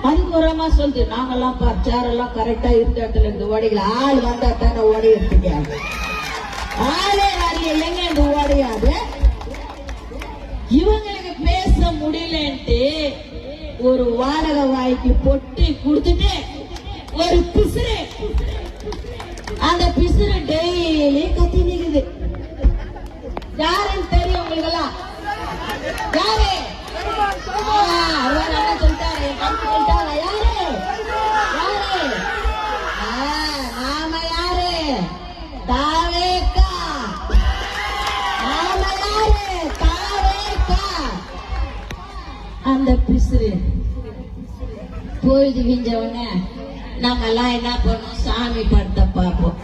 அதுக்கு ஒரு அம்மா சொல்லுது, நாங்கெல்லாம் சேரெல்லாம் கரெக்டா இருந்த இடத்துல இருந்து ஓடிக்கல, ஆள் வந்தா தானே ஓடி எடுத்துக்காங்க, ஆளே வரல எங்க இருந்து ஓடையாது. இவங்களுக்கு பேச முடியலன்ட்டு ஒரு வாடகை வாய்க்கு பொட்டி கொடுத்துட்டு ஒரு பிசுறு, அந்த பிசுறு டெய்லி கத்தி நிக்குது. யாருன்னு தெரியும் உங்களுக்கு எல்லாம்? யாரு சொல்லிட்டாரு, சொல்லிட்டாரா? யாரு யாரு? நாம யாரு? தாவேக்கா. நாம யாரு? தாவேக்கா. அந்த பிசுறு பொழுது விஞ்சவன நம்ம எல்லாம் என்ன பண்ணுவோம்? சாமி படத்தை பார்ப்போம்,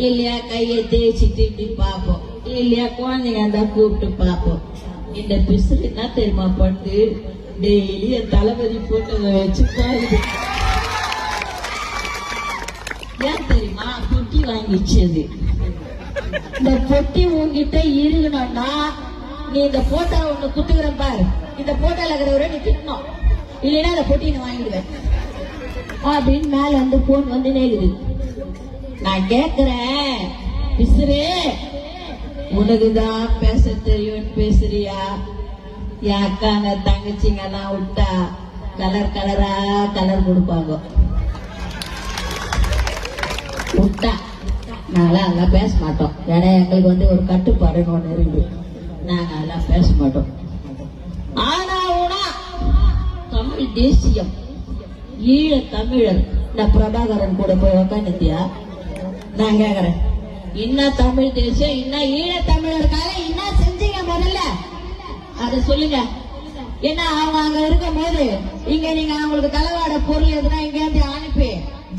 இல்லையா கையை தேய்ச்சிட்டு இப்படி பார்ப்போம், இல்லையா குழந்தைங்க இருந்தா கூப்பிட்டு பார்ப்போம். இந்த பிசுறு என்ன தெரியுமா பண்ணு? டெய்லி என் தளபதி போட்டதை வச்சு பாருது. ஏன் தெரியுமா? பொட்டி வாங்கிச்சது. இந்த பொட்டி உங்ககிட்ட இருக்கணும்னா நீ இந்த போட்டோ ஒண்ணு குத்துக்கிற பாரு, இந்த போட்டோல இருக்கிறவரை நீ திட்டணும், இல்லைன்னா அந்த பொட்டி நான் வாங்கிடுவேன் அப்படின்னு மேல வந்து போன் வந்து நேருது. நான் கேக்குறேன், பிசுறு உனக்குதான் பேச தெரியும் பேசுறியா? என் அக்காங்க தங்கச்சிங்க எல்லாம் விட்டா கலர் கலரா கலர் கொடுப்பாங்க, விட்டா நாங்க அதெல்லாம் பேச மாட்டோம். ஏன்னா எங்களுக்கு வந்து ஒரு கட்டுப்பாடுன்னு ஒண்ணு இருக்கு, நாங்க அதெல்லாம் பேச மாட்டோம். ஆனா தமிழ் தேசியம், ஈழ தமிழர். இந்த பிரபாகரன் கூட போய் உக்காந்துத்தியா? நான் கேக்குறேன், இன்னும் தமிழ் தேசியம், இன்னும் ஈழ தமிழருக்காக என்ன செஞ்சீங்க முதல்ல அத சொல்லுங்க. ஏன்னா அவங்க அங்க இருக்கும் போது இங்க நீங்க அவங்களுக்கு தலைவாட பொருள் எதுனா இங்க இருந்து அனுப்பி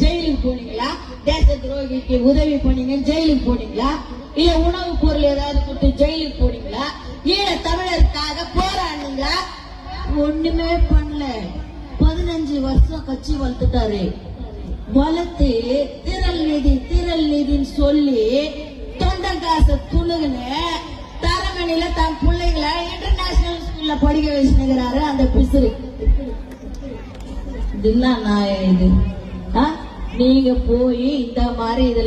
ஜெயிலுக்கு போனீங்களா? தேச துரோகிக்கு உதவி பண்ணீங்க ஜெயிலுக்கு போனீங்களா? இல்ல உணவு பொருள் ஏதாவது கொடுத்து ஜெயிலுக்கு போனீங்களா? ஈழ தமிழருக்காக போராடுங்களா? ஒண்ணுமே பண்ணல. 15 வருஷம் கட்சி வளர்த்துட்டாரு. வளர்த்து திரள் நிதின்னு சொல்லி தொண்டங்காசை துணுகுன்னு தரமணியில தன் பிள்ளைங்களை இன்டர்நேஷனல் ஸ்கூல்ல படிக்க வச்சுக்கிறாரு அந்த பிசுறு. இதெல்லாம் நான் இது நீங்க போய் இந்த மாதிரி